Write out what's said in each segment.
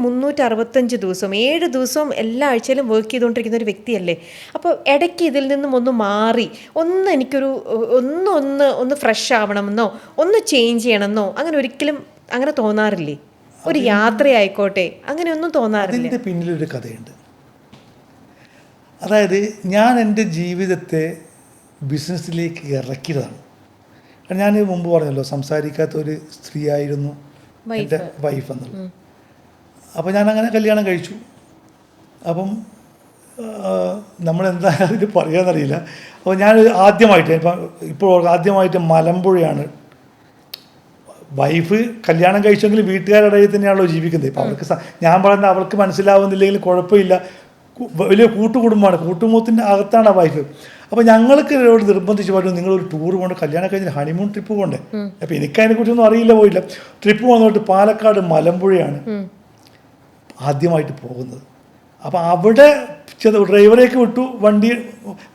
365 ദിവസവും 7 ദിവസവും എല്ലാ ആഴ്ചയിലും വർക്ക് ചെയ്തുകൊണ്ടിരിക്കുന്ന ഒരു വ്യക്തിയല്ലേ. അപ്പോൾ ഇടയ്ക്ക് ഇതിൽ നിന്നും ഒന്ന് മാറി എനിക്കൊരു ഒന്ന് ഫ്രഷ് ആവണമെന്നോ ഒന്ന് ചേഞ്ച് ചെയ്യണമെന്നോ അങ്ങനെ ഒരിക്കലും അങ്ങനെ തോന്നാറില്ലേ? ഒരു യാത്രയായിക്കോട്ടെ അങ്ങനെയൊന്നും തോന്നാറില്ല? അതിൻ്റെ പിന്നിലൊരു കഥയുണ്ട്. അതായത് ഞാൻ എൻ്റെ ജീവിതത്തെ ബിസിനസ്സിലേക്ക് ഇറക്കിയതാണ്. ഞാൻ മുമ്പ് പറഞ്ഞല്ലോ, സംസാരിക്കാത്ത ഒരു സ്ത്രീ ആയിരുന്നു എൻ്റെ വൈഫ് എന്നുള്ളത്. അപ്പോൾ ഞാനങ്ങനെ കല്യാണം കഴിച്ചു. അപ്പം നമ്മളെന്താ ഇത് പറയാമെന്നറിയില്ല. അപ്പോൾ ഞാൻ ആദ്യമായിട്ട് മലമ്പുഴയാണ്. വൈഫ് കല്യാണം കഴിച്ചെങ്കിൽ വീട്ടുകാരുടെ ഇടയിൽ തന്നെയാണല്ലോ ജീവിക്കുന്നത്. ഇപ്പോൾ അവർക്ക് ഞാൻ പറയുന്നത് അവർക്ക് മനസ്സിലാവുന്നില്ലെങ്കിൽ കുഴപ്പമില്ല, വലിയ കൂട്ടുകുടുംബമാണ്, കൂട്ടുകുടുംബത്തിൻ്റെ അകത്താണ് ആ വൈഫ്. അപ്പോൾ ഞങ്ങൾക്ക് ഇവിടെ നിർബന്ധിച്ച് പറഞ്ഞു, നിങ്ങളൊരു ടൂർ കൊണ്ട് കല്യാണം കഴിഞ്ഞ് ഹണിമൂൺ ട്രിപ്പ് പോകണ്ടേ. അപ്പോൾ എനിക്കതിനെക്കുറിച്ചൊന്നും അറിയില്ല, പോയില്ല. ട്രിപ്പ് പോകുന്നതുകൊണ്ട് പാലക്കാട് മലമ്പുഴയാണ് ആദ്യമായിട്ട് പോകുന്നത്. അപ്പോൾ അവിടെ ഡ്രൈവറേക്ക് വിട്ടു, വണ്ടി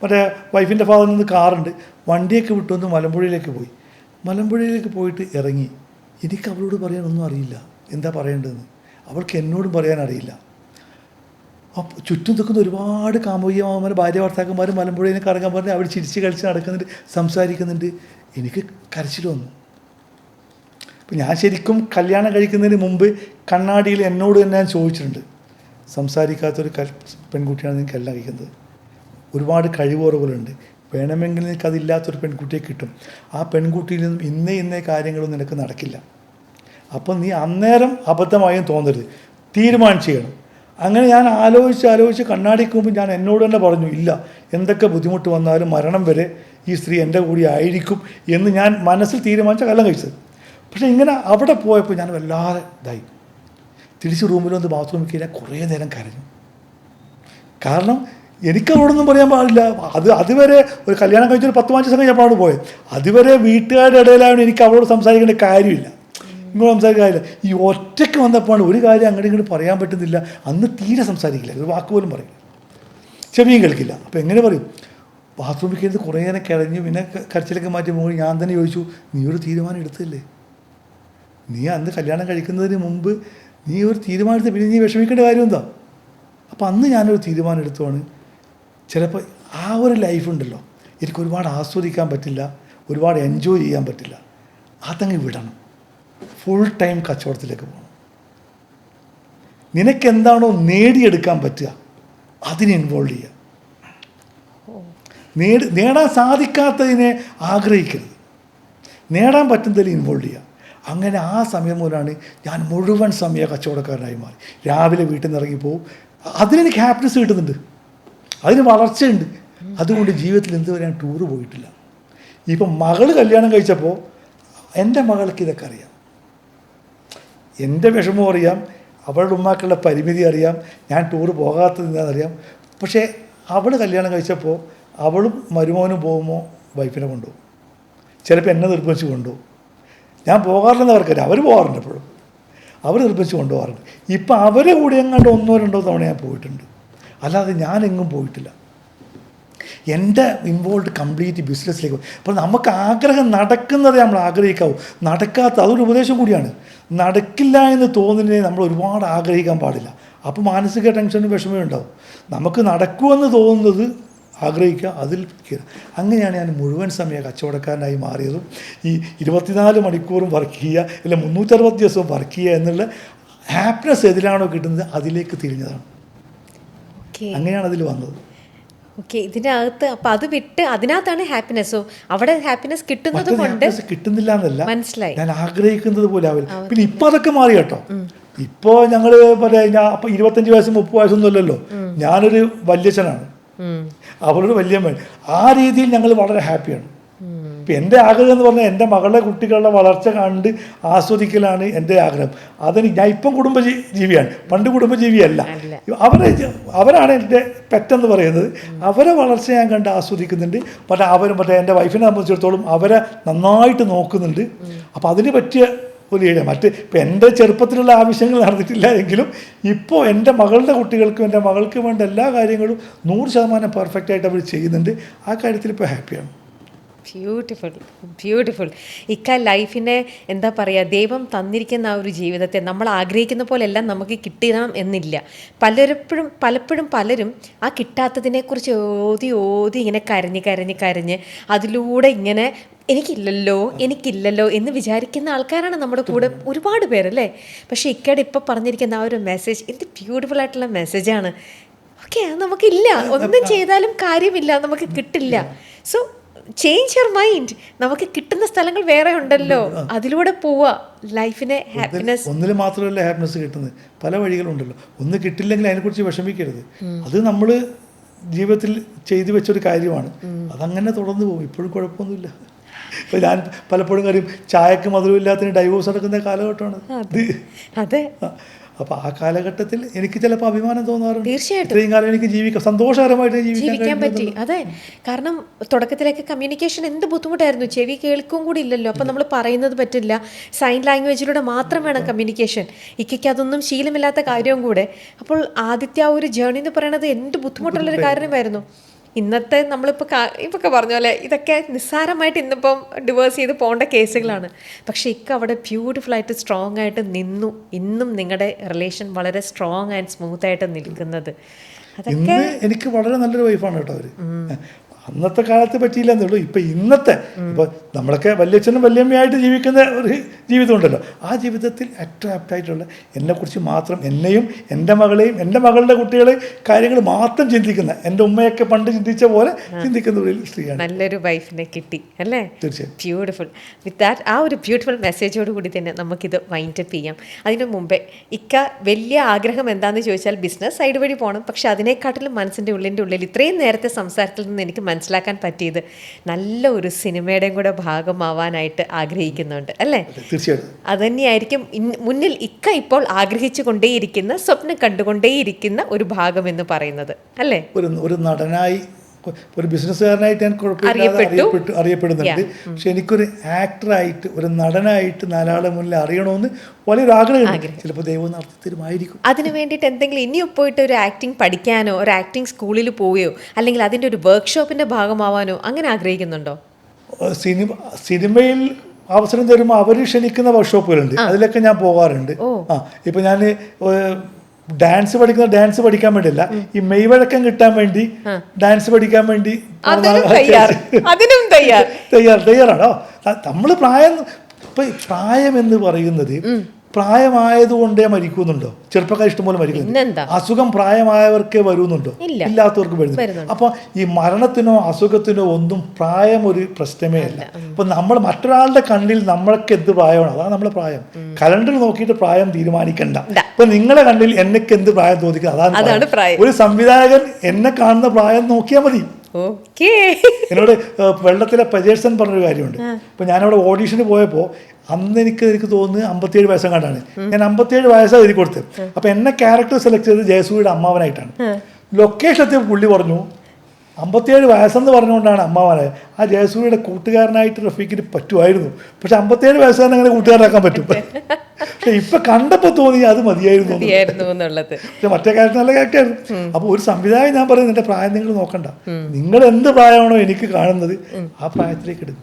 മറ്റേ വൈഫിൻ്റെ ഭാഗത്ത് നിന്ന് കാറുണ്ട്, വണ്ടിയൊക്കെ വിട്ടു ഒന്ന് മലമ്പുഴയിലേക്ക് പോയി. മലമ്പുഴയിലേക്ക് പോയിട്ട് ഇറങ്ങി. എനിക്ക് അവളോട് പറയാനൊന്നും അറിയില്ല, എന്താ പറയേണ്ടതെന്ന്. അവൾക്ക് എന്നോടും പറയാൻ അറിയില്ല. അപ്പോൾ ചുറ്റും നിൽക്കുന്ന ഒരുപാട് കാമുകിയമാന്മാർ, ഭാര്യ ഭർത്താക്കന്മാർ മലമ്പുഴയിൽ കറങ്ങാൻ പറഞ്ഞ് അവർ ചിരിച്ച് കളിച്ച് നടക്കുന്നുണ്ട്, സംസാരിക്കുന്നുണ്ട്. എനിക്ക് കരച്ചിൽ വന്നു. അപ്പം ഞാൻ ശരിക്കും കല്യാണം കഴിക്കുന്നതിന് മുമ്പ് കണ്ണാടിയിൽ എന്നോട് തന്നെ ഞാൻ ചോദിച്ചിട്ടുണ്ട്, സംസാരിക്കാത്തൊരു പെൺകുട്ടിയാണ് നിങ്ങൾക്ക് എല്ലാം കഴിക്കുന്നത്, ഒരുപാട് കഴിവുറവുകളുണ്ട്, വേണമെങ്കിൽ നിനക്ക് അതില്ലാത്തൊരു പെൺകുട്ടിയെ കിട്ടും, ആ പെൺകുട്ടിയിൽ നിന്നും ഇന്നേ കാര്യങ്ങളൊന്നും നിനക്ക് നടക്കില്ല. അപ്പം നീ അന്നേരം അബദ്ധമായും തോന്നരുത്, തീരുമാനം ചെയ്യണം. അങ്ങനെ ഞാൻ ആലോചിച്ച് കണ്ണാടിക്ക് മുമ്പ് ഞാൻ എന്നോട് തന്നെ പറഞ്ഞു, ഇല്ല, എന്തൊക്കെ ബുദ്ധിമുട്ട് വന്നാലും മരണം വരെ ഈ സ്ത്രീ എൻ്റെ കൂടി ആയിരിക്കും എന്ന് ഞാൻ മനസ്സിൽ തീരുമാനിച്ച കല്യാണം കഴിച്ചത്. പക്ഷേ ഇങ്ങനെ അവിടെ പോയപ്പോൾ ഞാൻ വല്ലാതെ ഇതായി. തിരിച്ച് റൂമിലൊന്ന് ബാത്റൂമിൽ കയറിയാൽ കുറേ നേരം കരഞ്ഞു. കാരണം എനിക്കവളോടൊന്നും പറയാൻ പാടില്ല. അതുവരെ ഒരു കല്യാണം കഴിച്ചൊരു 10-15 ദിവസം കഴിഞ്ഞപ്പോഴാണ് പോയത്. അതുവരെ വീട്ടുകാരുടെ ഇടയിലാണ് എനിക്ക് അവളോട് സംസാരിക്കേണ്ട കാര്യമില്ല, ഇങ്ങോട്ട് സംസാരിക്കാറില്ല. ഈ ഒറ്റയ്ക്ക് വന്നപ്പോഴാണ് ഒരു കാര്യം അങ്ങോട്ട് ഇങ്ങോട്ട് പറയാൻ പറ്റുന്നില്ല. അന്ന് തീരെ സംസാരിക്കില്ല, ഒരു വാക്ക് പോലും പറയില്ല, ചെവിയും കേൾക്കില്ല. അപ്പോൾ എങ്ങനെ പറയും? ബാത്റൂമിൽ കയറി കുറേ നേരം കിടഞ്ഞു. പിന്നെ കരച്ചിലൊക്കെ മാറ്റി പോകുമ്പോൾ ഞാൻ തന്നെ ചോദിച്ചു, നീ ഒരു തീരുമാനം എടുത്തില്ലേ? നീ അന്ന് കല്യാണം കഴിക്കുന്നതിന് മുമ്പ് നീ ഒരു തീരുമാനം എടുത്ത് പിന്നെ നീ വിഷമിക്കേണ്ട കാര്യം എന്താ? അപ്പോൾ അന്ന് ഞാനൊരു തീരുമാനം എടുത്തുവാണ്, ചിലപ്പോൾ ആ ഒരു ലൈഫുണ്ടല്ലോ, എനിക്ക് ഒരുപാട് ആസ്വദിക്കാൻ പറ്റില്ല, ഒരുപാട് എൻജോയ് ചെയ്യാൻ പറ്റില്ല, അതങ്ങ് വിടണം, ഫുൾ ടൈം കച്ചവടത്തിലേക്ക് പോകണം. നിനക്കെന്താണോ നേടിയെടുക്കാൻ പറ്റുക അതിനെ ഇൻവോൾവ് ചെയ്യുക. നേടാൻ സാധിക്കാത്തതിനെ ആഗ്രഹിക്കരുത്, നേടാൻ പറ്റുന്നതിൽ ഇൻവോൾവ് ചെയ്യുക. അങ്ങനെ ആ സമയം മുതലാണ് ഞാൻ മുഴുവൻ സമയ കച്ചവടക്കാരനായി മാറി. രാവിലെ വീട്ടിൽ നിന്ന് ഇറങ്ങിപ്പോവും, അതിനെനിക്ക് ഹാപ്പിനെസ് കിട്ടുന്നുണ്ട്, അതിന് വളർച്ചയുണ്ട്. അതുകൊണ്ട് ജീവിതത്തിൽ എന്തുവരെ ഞാൻ ടൂറ് പോയിട്ടില്ല. ഇപ്പം മകൾ കല്യാണം കഴിച്ചപ്പോൾ എൻ്റെ മകൾക്ക് ഇതൊക്കെ അറിയാം, എൻ്റെ വിഷമം അറിയാം, അവളുടെ ഉമ്മാക്കളുടെ പരിമിതി അറിയാം, ഞാൻ ടൂറ് പോകാത്തത് എന്താണെന്നറിയാം. പക്ഷേ അവൾ കല്യാണം കഴിച്ചപ്പോൾ അവളും മരുമോനും പോകുമ്പോൾ വൈഫിനെ കൊണ്ടുപോകും, ചിലപ്പോൾ എന്നെ നിർബന്ധിച്ച് കൊണ്ടുപോകും. ഞാൻ പോകാറില്ലെന്ന് അവർക്കറിയാം, അവർ പോകാറുണ്ട്, എപ്പോഴും അവർ നിർബന്ധിച്ച് കൊണ്ടുപോകാറുണ്ട്. ഇപ്പം അവരെ കൂടി എങ്ങാണ്ട് 1-2 തവണ ഞാൻ പോയിട്ടുണ്ട്, അല്ലാതെ ഞാനെങ്ങും പോയിട്ടില്ല. എൻ്റെ ഇൻവോൾവ് കംപ്ലീറ്റ് ബിസിനസ്സിലേക്ക്. അപ്പോൾ നമുക്ക് ആഗ്രഹം നടക്കുന്നതേ നമ്മൾ ആഗ്രഹിക്കാവൂ, നടക്കാത്ത അതൊരു ഉപദേശം കൂടിയാണ്. നടക്കില്ല എന്ന് തോന്നുന്നതിനെ നമ്മൾ ഒരുപാട് ആഗ്രഹിക്കാൻ പാടില്ല. അപ്പോൾ മാനസിക ടെൻഷനും വിഷമവും ഉണ്ടാവും. നമുക്ക് നടക്കുമെന്ന് തോന്നുന്നത് ആഗ്രഹിക്കുക, അതിൽ. അങ്ങനെയാണ് ഞാൻ മുഴുവൻ സമയ കച്ചവടക്കാരനായി മാറിയതും ഈ 24 മണിക്കൂറും വർക്ക് ചെയ്യുക, അല്ല 360 ദിവസവും വർക്ക് ചെയ്യുക എന്നുള്ള ഹാപ്പിനെസ് ഏതിലാണോ കിട്ടുന്നത് അതിലേക്ക് തിരിഞ്ഞതാണ്. അങ്ങനെയാണ് അതിൽ വന്നത്. ഓക്കെ, ഇതിനകത്ത് അപ്പം അത് വിട്ട് അതിനകത്താണ് ഹാപ്പിനെസ്സോ? അവിടെ ഹാപ്പിനെസ് കിട്ടുന്നത് കൊണ്ട് കിട്ടുന്നില്ല എന്നല്ല, മനസ്സിലായി, ഞാൻ ആഗ്രഹിക്കുന്നത് പോലെ ആവില്ല. പിന്നെ ഇപ്പം അതൊക്കെ മാറി കേട്ടോ. ഇപ്പോൾ ഞങ്ങൾ ഞാൻ അപ്പം 25 വയസ്സും 30 വയസ്സൊന്നും അല്ലല്ലോ, ഞാനൊരു വല്യച്ഛനാണ്, അവളൊരു വല്യമ്മ. ആ രീതിയിൽ ഞങ്ങൾ വളരെ ഹാപ്പിയാണ്. ഇപ്പം എൻ്റെ ആഗ്രഹം എന്ന് പറഞ്ഞാൽ എൻ്റെ മകളുടെ കുട്ടികളുടെ വളർച്ച കണ്ട് ആസ്വദിക്കലാണ് എൻ്റെ ആഗ്രഹം. അതിന് ഞാൻ ഇപ്പം കുടുംബജീവിയാണ്, പണ്ട് കുടുംബജീവിയല്ല. അവരാണ് എൻ്റെ പെറ്റെന്ന് പറയുന്നത്. അവരെ വളർച്ച ഞാൻ കണ്ട് ആസ്വദിക്കുന്നുണ്ട്. മറ്റേ എൻ്റെ വൈഫിനെ സംബന്ധിച്ചിടത്തോളം അവരെ നന്നായിട്ട് നോക്കുന്നുണ്ട്. അപ്പോൾ അതിന് പറ്റിയ ഒരു ഏരിയ. ഇപ്പം എൻ്റെ ചെറുപ്പത്തിലുള്ള ആവശ്യങ്ങൾ നടന്നിട്ടില്ല എങ്കിലും ഇപ്പോൾ എൻ്റെ മകളുടെ കുട്ടികൾക്കും എൻ്റെ മകൾക്ക് വേണ്ട എല്ലാ കാര്യങ്ങളും 100% പെർഫെക്റ്റായിട്ട് അവർ ചെയ്യുന്നുണ്ട്. ആ കാര്യത്തിൽ ഇപ്പോൾ ഹാപ്പിയാണ്. Beautiful beautiful. ഇക്ക ലൈഫിനെ എന്താ പറയുക, ദൈവം തന്നിരിക്കുന്ന ആ ഒരു ജീവിതത്തെ നമ്മൾ ആഗ്രഹിക്കുന്ന പോലെല്ലാം നമുക്ക് കിട്ടണം എന്നില്ല. പലപ്പോഴും പലരും ആ കിട്ടാത്തതിനെക്കുറിച്ച് ഓതി ഓതി ഇങ്ങനെ കരഞ്ഞ് അതിലൂടെ ഇങ്ങനെ എനിക്കില്ലല്ലോ എന്ന് വിചാരിക്കുന്ന ആൾക്കാരാണ് നമ്മുടെ കൂടെ ഒരുപാട് പേരല്ലേ. പക്ഷേ ഇക്കയുടെ ഇപ്പോൾ പറഞ്ഞിരിക്കുന്ന ആ ഒരു മെസ്സേജ് എന്ത് ബ്യൂട്ടിഫുൾ ആയിട്ടുള്ള മെസ്സേജാണ്. ഓക്കെ, നമുക്കില്ല, ഒന്നും ചെയ്താലും കാര്യമില്ല, നമുക്ക് കിട്ടില്ല. So change your mind. നമുക്ക് കിട്ടുന്ന സ്ഥലങ്ങൾ വേറെ ഉണ്ടല്ലോ, അതിലൂടെ പോവുക. ലൈഫിനെ ഹാപ്പിനെസ് ഒന്നിൽ മാത്രമല്ല ഹാപ്പിനെസ് കിട്ടുന്നത്, പല വഴികളുണ്ടല്ലോ. ഒന്ന് കിട്ടില്ലെങ്കിൽ അതിനെക്കുറിച്ച് വിഷമിക്കരുത്. അത് നമ്മൾ ജീവിതത്തിൽ ചെയ്തു വെച്ചൊരു കാര്യമാണ്, അതങ്ങനെ തുടർന്ന് പോകും. ഇപ്പോഴും കുഴപ്പമൊന്നുമില്ല. ഇപ്പോൾ ഞാൻ പലപ്പോഴും കാര്യം ചായക്ക് മധുരമില്ലാത്തതിന് ഡൈവോഴ്സ് നടക്കുന്ന കാലഘട്ടമാണ് ഇത്. അതെ. അപ്പോൾ ആ കാലഘട്ടത്തിൽ എനിക്ക് ചിലപ്പോൾ അഭിമാനം തോന്നാറുണ്ട്. തീർച്ചയായിട്ടും ഇത്രയും കാലം എനിക്ക് സന്തോഷകരമായിട്ട് ജീവിക്കാൻ പറ്റി. അതെ, കാരണം തുടക്കത്തിലേക്ക് കമ്മ്യൂണിക്കേഷൻ എന്ത് ബുദ്ധിമുട്ടായിരുന്നു. ചെവി കേൾക്കും കൂടി ഇല്ലല്ലോ, അപ്പം നമ്മൾ പറയുന്നത് പറ്റില്ല, സൈൻ ലാംഗ്വേജിലൂടെ മാത്രം വേണം കമ്മ്യൂണിക്കേഷൻ. ഇക്കയ്ക്ക് അതൊന്നും ശീലമില്ലാത്ത കാര്യവും കൂടെ. അപ്പോൾ ആദ്യത്തെ ആ ഒരു ജേർണി എന്ന് പറയുന്നത് എന്ത് ബുദ്ധിമുട്ടുള്ളൊരു കാര്യമായിരുന്നു. ഇന്നത്തെ ഇപ്പൊക്കെ പറഞ്ഞ പോലെ ഇതൊക്കെ നിസ്സാരമായിട്ട് ഇന്നിപ്പം ഡിവേഴ്സ് ചെയ്ത് പോകേണ്ട കേസുകളാണ്. പക്ഷേ ഇക്ക അവിടെ ബ്യൂട്ടിഫുൾ ആയിട്ട് സ്ട്രോങ് ആയിട്ട് നിന്നു. ഇന്നും നിങ്ങളുടെ റിലേഷൻ വളരെ സ്ട്രോങ് ആൻഡ് സ്മൂത്ത് ആയിട്ട് നിൽക്കുന്നത്. ഇന്ന് എനിക്ക് വളരെ നല്ലൊരു വൈഫാണ് കേട്ടോ അവർ. അന്നത്തെ കാലത്ത് പറ്റിയില്ല എന്നുള്ളൂ. ഇപ്പം ഇന്നത്തെ ഇപ്പോൾ നമ്മളൊക്കെ വല്യച്ഛനും വല്യമ്മയായിട്ട് ജീവിക്കുന്ന ഒരു ജീവിതം ഉണ്ടല്ലോ, ആ ജീവിതത്തിൽ ഏറ്റവും ആപ്റ്റായിട്ടുള്ള എന്നെക്കുറിച്ച് മാത്രം, എന്നെയും എൻ്റെ മകളെയും എൻ്റെ മകളുടെ കുട്ടികളെയും കാര്യങ്ങൾ മാത്രം ചിന്തിക്കുന്ന, എൻ്റെ ഉമ്മയൊക്കെ പണ്ട് ചിന്തിച്ച പോലെ ചിന്തിക്കുന്ന ഒരു സ്ത്രീയാണ്. നല്ലൊരു വൈഫിനെ കിട്ടി അല്ലേ. തീർച്ചയായും ബ്യൂട്ടിഫുൾ. വിത്ത് ദാറ്റ് ആ ഒരു ബ്യൂട്ടിഫുൾ മെസ്സേജോട് കൂടി തന്നെ നമുക്കിത് വൈൻഡപ്പ് ചെയ്യാം. അതിന് മുമ്പേ ഇക്ക വലിയ ആഗ്രഹം എന്താണെന്ന് ചോദിച്ചാൽ ബിസിനസ് സൈഡ് വഴി പോകണം. പക്ഷെ അതിനെക്കാട്ടിലും മനസ്സിൻ്റെ ഉള്ളിൽ ഇത്രയും നേരത്തെ സംസാരത്തിൽ നിന്ന് എനിക്ക് മനസ്സിലാക്കാൻ പറ്റിയത് നല്ല ഒരു സിനിമയുടെയും കൂടെ ഭാഗമാവാനായിട്ട് ആഗ്രഹിക്കുന്നുണ്ട് അല്ലേ. തീർച്ചയായിട്ടും അതുതന്നെയായിരിക്കും മുന്നിൽ ഇക്ക ഇപ്പോൾ ആഗ്രഹിച്ചു കൊണ്ടേയിരിക്കുന്ന, സ്വപ്നം കണ്ടുകൊണ്ടേയിരിക്കുന്ന ഒരു ഭാഗം എന്ന് പറയുന്നത് അല്ലേ. ഒരു നടനായി, ഒരു ബിസിനസ്സുകാരനായിട്ട് ഞാൻ കുഴപ്പമില്ലാതെ അറിയപ്പെടുന്നുണ്ട്. പക്ഷെ എനിക്കൊരു ആക്ടറായിട്ട്, ഒരു നടനായിട്ട് നാലാളെ മുന്നിൽ അറിയണമെന്ന് വലിയൊരു ആഗ്രഹമുണ്ട്. ചിലപ്പോൾ ദൈവം നടത്തി തരുമായിരിക്കും. അതിന് വേണ്ടിയിട്ട് എന്തെങ്കിലും ഇനിയും പോയിട്ട് ഒരു ആക്ടിങ് പഠിക്കാനോ ഒരു ആക്ടിങ് സ്കൂളിൽ പോവുകയോ അല്ലെങ്കിൽ അതിൻ്റെ ഒരു വർക്ക്ഷോപ്പിൻ്റെ ഭാഗമാവാനോ അങ്ങനെ ആഗ്രഹിക്കുന്നുണ്ടോ? സിനിമയിൽ അവസരം തരുമ്പോൾ അവർ ക്ഷണിക്കുന്ന വർക്ക്ഷോപ്പുകളുണ്ട്, അതിലൊക്കെ ഞാൻ പോകാറുണ്ട്. ഇപ്പം ഞാൻ ഡാൻസ് പഠിക്കാൻ വേണ്ടിയല്ല, ഈ മെയ്വഴക്കം കിട്ടാൻ വേണ്ടി ഡാൻസ് പഠിക്കാൻ വേണ്ടി തയ്യാറാണോ. നമ്മൾ പ്രായം എന്ന് പറയുന്നത് പ്രായമായതുകൊണ്ടേ മരിക്കുന്നുണ്ടോ? ചെറുപ്പക്കാർ ഇഷ്ടംപോലെ മരിക്കുന്നുണ്ട്. അസുഖം പ്രായമായവർക്കേ വരുന്നുണ്ടോ? ഇല്ലാത്തവർക്ക് വരുന്നു. അപ്പോൾ ഈ മരണത്തിനോ അസുഖത്തിനോ ഒന്നും പ്രായം ഒരു പ്രശ്നമേ അല്ല. അപ്പൊ നമ്മൾ മറ്റൊരാളുടെ കണ്ണിൽ നമ്മൾക്ക് എന്ത് പ്രായമാണ്, അതാണ് നമ്മളെ പ്രായം. കലണ്ടർ നോക്കിയിട്ട് പ്രായം തീരുമാനിക്കണ്ട. ഇപ്പൊ നിങ്ങളെ കണ്ണിൽ എനിക്ക് എന്ത് പ്രായം തോന്നിക്കുന്നത് അതാണ് പ്രായം. ഒരു സംവിധായകൻ എന്നെ കാണുന്ന പ്രായം നോക്കിയാൽ മതി. എന്നോട് വെള്ളത്തിലെ പ്രജേഴ്സൻ പറഞ്ഞൊരു കാര്യമുണ്ട്. ഇപ്പൊ ഞാനവിടെ ഓഡീഷന് പോയപ്പോൾ അന്ന് എനിക്ക് തോന്നുന്നത് 57 വയസ്സം കണ്ടാണ്. ഞാൻ 57 വയസ്സാണ് എഴുതി കൊടുത്തത്. അപ്പൊ എന്നെ ക്യാരക്ടർ സെലക്ട് ചെയ്തത് ജയസൂരിയുടെ അമ്മാവനായിട്ടാണ്. ലൊക്കേഷൻ എത്തിയപ്പോൾ പുള്ളി പറഞ്ഞു 57 വയസ്സെന്ന് പറഞ്ഞുകൊണ്ടാണ് അമ്മാവനായത്. ആ ജയസൂരിയുടെ കൂട്ടുകാരനായിട്ട് റഫീഖിന് പറ്റുമായിരുന്നു, പക്ഷെ 57 വയസ്സാണ് അങ്ങനെ കൂട്ടുകാരനാക്കാൻ പറ്റും. പക്ഷെ ഇപ്പൊ കണ്ടപ്പോൾ തോന്നി അത് മതിയായിരുന്നു എന്നുള്ളത്. പക്ഷെ മറ്റേ ക്യാരക്ടർ നല്ല ക്യാരക്ടറായിരുന്നു. അപ്പോൾ ഒരു സംവിധായകൻ ഞാൻ പറയുന്നത്, എന്റെ പ്രായം നിങ്ങൾ നോക്കണ്ട, നിങ്ങൾ എന്ത് പ്രായമാണോ എനിക്ക് കാണുന്നത് ആ പ്രായത്തിലേക്ക് എടുക്കും.